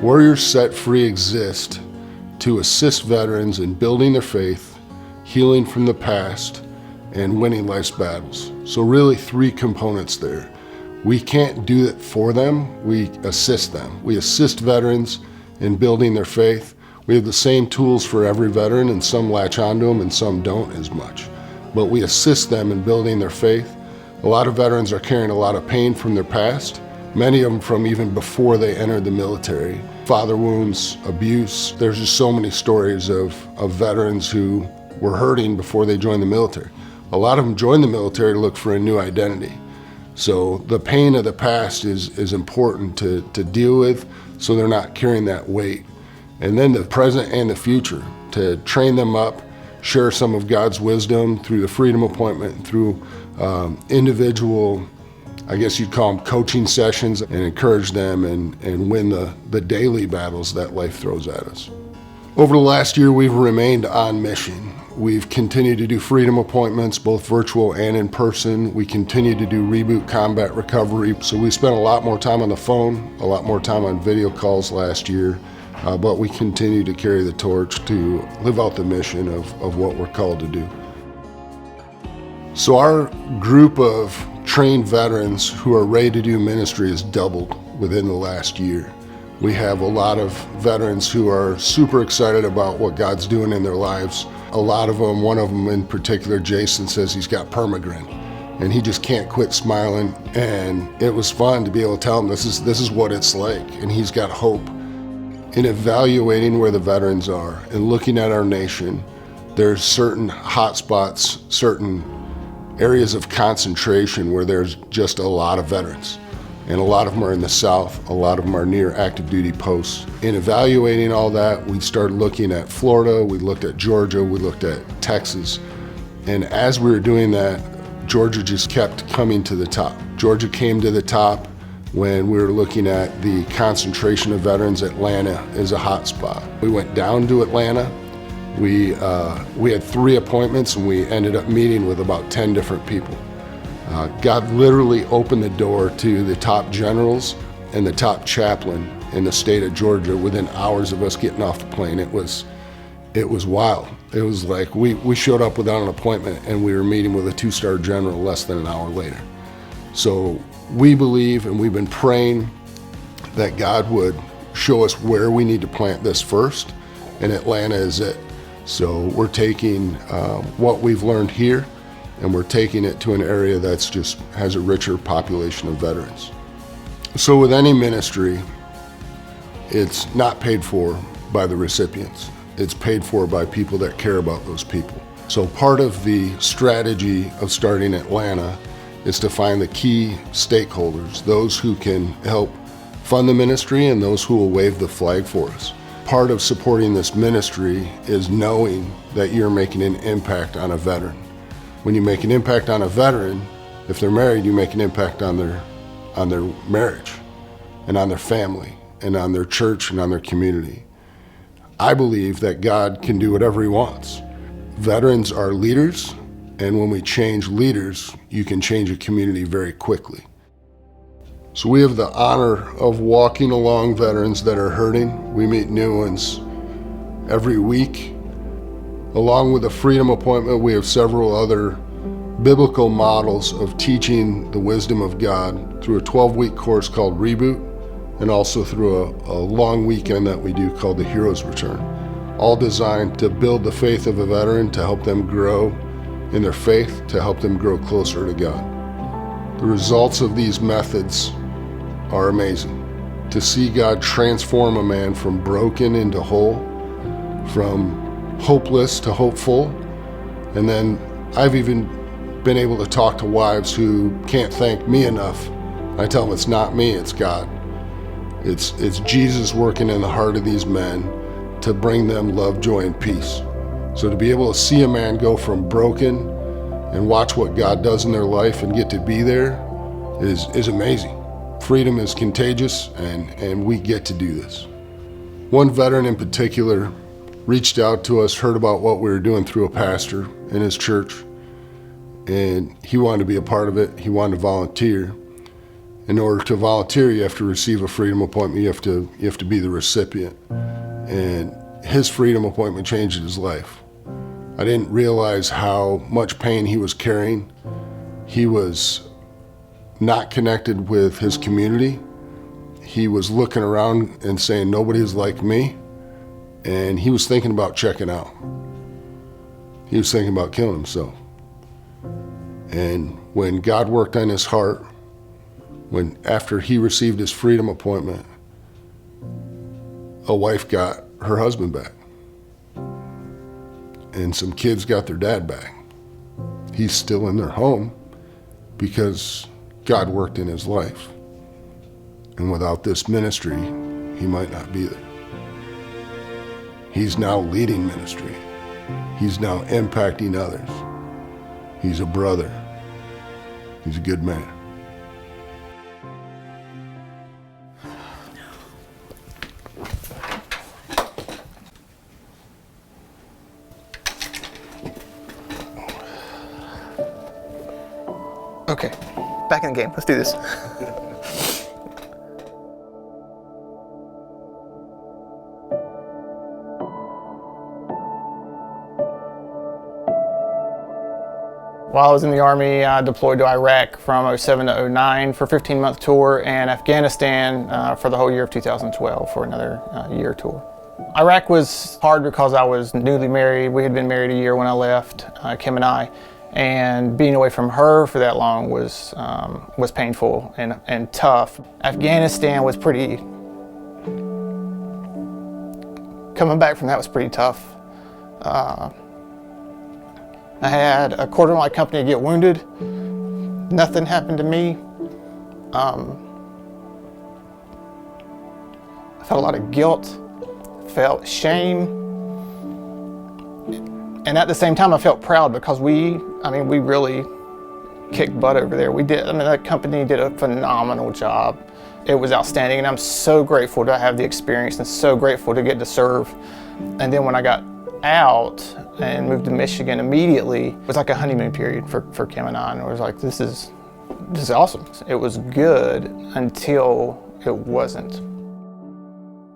Warriors Set Free exist to assist veterans in building their faith, healing from the past, and winning life's battles. So really 3 components there. We can't do it for them, we assist them. We assist veterans in building their faith. We have the same tools for every veteran, and some latch onto them and some don't as much. But we assist them in building their faith. A lot of veterans are carrying a lot of pain from their past, many of them from even before they entered the military. Father wounds, abuse. There's just so many stories of veterans who were hurting before they joined the military. A lot of them joined the military to look for a new identity. So the pain of the past is important to deal with, so they're not carrying that weight. And then the present and the future, to train them up, share some of God's wisdom through the Freedom Appointment, through individual, I guess you'd call them coaching sessions, and encourage them and win the daily battles that life throws at us. Over the last year, we've remained on mission. We've continued to do Freedom Appointments, both virtual and in person. We continue to do reboot combat recovery. So we spent a lot more time on the phone, a lot more time on video calls last year, but we continue to carry the torch to live out the mission of what we're called to do. So our group of trained veterans who are ready to do ministry has doubled within the last year. We have a lot of veterans who are super excited about what God's doing in their lives. A lot of them, one of them in particular, Jason, says he's got permagrin and he just can't quit smiling. And it was fun to be able to tell him this is what it's like, and he's got hope. In evaluating where the veterans are and looking at our nation, there's certain hot spots, certain areas of concentration where there's just a lot of veterans. And a lot of them are in the South, a lot of them are near active duty posts. In evaluating all that, we started looking at Florida, we looked at Georgia, we looked at Texas. And as we were doing that, Georgia just kept coming to the top. Georgia came to the top when we were looking at the concentration of veterans. Atlanta is a hot spot. We went down to Atlanta. We had 3 appointments, and we ended up meeting with about 10 different people. God literally opened the door to the top generals and the top chaplain in the state of Georgia within hours of us getting off the plane. It was wild. It was like we showed up without an appointment, and we were meeting with a 2-star general less than an hour later. So we believe, and we've been praying, that God would show us where we need to plant this first, and Atlanta is it. So we're taking what we've learned here, and we're taking it to an area that's just has a richer population of veterans. So with any ministry, it's not paid for by the recipients. It's paid for by people that care about those people. So part of the strategy of starting Atlanta is to find the key stakeholders, those who can help fund the ministry and those who will wave the flag for us. Part of supporting this ministry is knowing that you're making an impact on a veteran. When you make an impact on a veteran, if they're married, you make an impact on their marriage and on their family and on their church and on their community. I believe that God can do whatever he wants. Veterans are leaders, and when we change leaders, you can change a community very quickly. So we have the honor of walking along veterans that are hurting. We meet new ones every week. Along with the Freedom Appointment, we have several other biblical models of teaching the wisdom of God through a 12-week course called Reboot, and also through a long weekend that we do called the Hero's Return, all designed to build the faith of a veteran, to help them grow in their faith, to help them grow closer to God. The results of these methods are amazing. To see God transform a man from broken into whole, from hopeless to hopeful. And then I've even been able to talk to wives who can't thank me enough. I tell them it's not me, it's God. It's Jesus working in the heart of these men to bring them love, joy, and peace. So to be able to see a man go from broken and watch what God does in their life and get to be there is amazing. Freedom is contagious, and we get to do this. One veteran in particular reached out to us, heard about what we were doing through a pastor in his church, and he wanted to be a part of it. He wanted to volunteer. In order to volunteer, you have to receive a freedom appointment. You have to be the recipient. And his freedom appointment changed his life. I didn't realize how much pain he was carrying. He was not connected with his community. He was looking around and saying, nobody's like me. And he was thinking about checking out. He was thinking about killing himself. And when God worked on his heart, after he received his freedom appointment, a wife got her husband back. And some kids got their dad back. He's still in their home because God worked in his life. And without this ministry, he might not be there. He's now leading ministry. He's now impacting others. He's a brother. He's a good man. Okay, back in the game. Let's do this. While I was in the Army, I deployed to Iraq from 07 to 09 for a 15-month tour, and Afghanistan for the whole year of 2012 for another year tour. Iraq was hard because I was newly married. We had been married a year when I left, Kim and I. And being away from her for that long was painful and tough. Afghanistan was pretty, coming back from that was pretty tough. I had a quarter of my company get wounded. Nothing happened to me. I felt a lot of guilt, felt shame. And at the same time, I felt proud because we really kicked butt over there. That company did a phenomenal job. It was outstanding, and I'm so grateful to have the experience and so grateful to get to serve. And then when I got out and moved to Michigan immediately, it was like a honeymoon period for Kim and I, and it was like, this is awesome. It was good until it wasn't.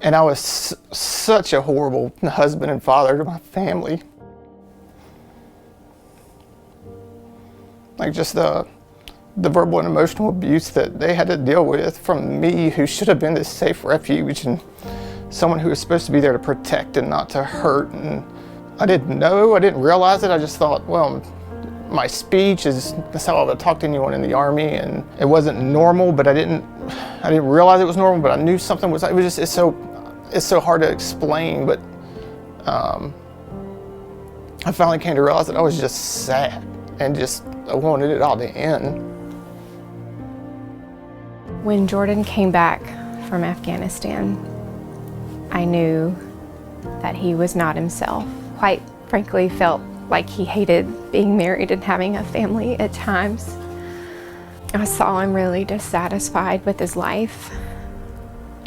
And I was such a horrible husband and father to my family. Like just the verbal and emotional abuse that they had to deal with from me, who should have been this safe refuge and someone who was supposed to be there to protect and not to hurt. And I didn't realize it. I just thought, well, my speech that's how I would talk to anyone in the Army, and it wasn't normal, but I didn't realize it was normal, but I knew something was, it's so hard to explain, but I finally came to realize that I was just sad and I wanted it all to end. When Jordan came back from Afghanistan, I knew that he was not himself. Quite frankly, felt like he hated being married and having a family at times. I saw him really dissatisfied with his life,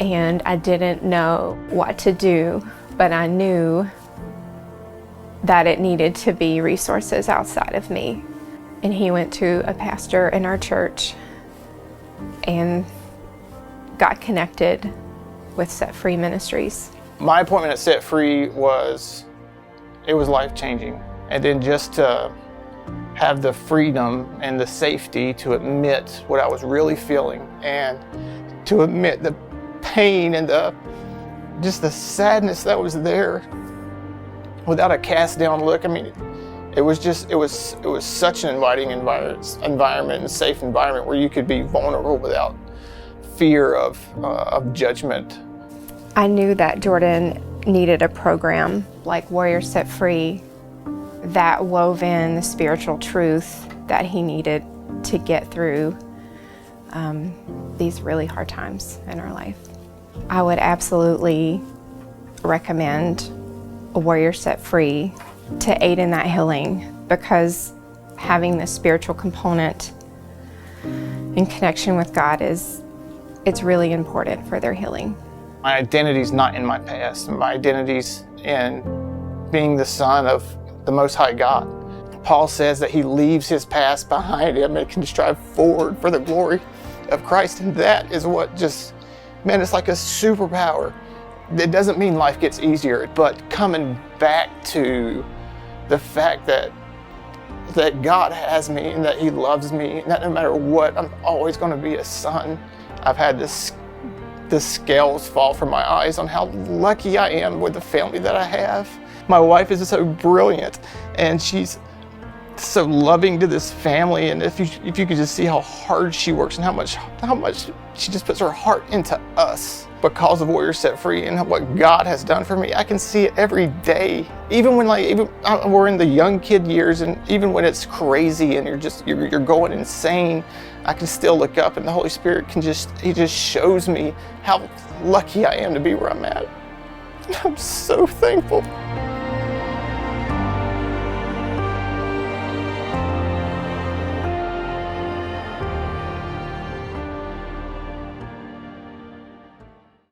and I didn't know what to do, but I knew that it needed to be resources outside of me. And he went to a pastor in our church and got connected with Set Free Ministries. My appointment at Set Free was life-changing. And then just to have the freedom and the safety to admit what I was really feeling, and to admit the pain and just the sadness that was there without a cast down look. It was such an inviting environment and safe environment where you could be vulnerable without fear of judgment. I knew that Jordan needed a program like Warrior Set Free that wove in the spiritual truth that he needed to get through these really hard times in our life. I would absolutely recommend a Warrior Set Free to aid in that healing, because having the spiritual component in connection with God it's really important for their healing. My identity's not in my past. My identity's in being the son of the Most High God. Paul says that he leaves his past behind him and can strive forward for the glory of Christ. And that is what just, man, it's like a superpower. It doesn't mean life gets easier, but coming back to the fact that God has me and that he loves me, and that no matter what, I'm always going to be a son. I've had the scales fall from my eyes on how lucky I am with the family that I have. My wife is so brilliant, and she's so loving to this family. And if you could just see how hard she works and how much she just puts her heart into us because of Warrior Set Free and what God has done for me, I can see it every day. Even when we're in the young kid years, and even when it's crazy and you're going insane, I can still look up and the Holy Spirit he just shows me how lucky I am to be where I'm at. I'm so thankful.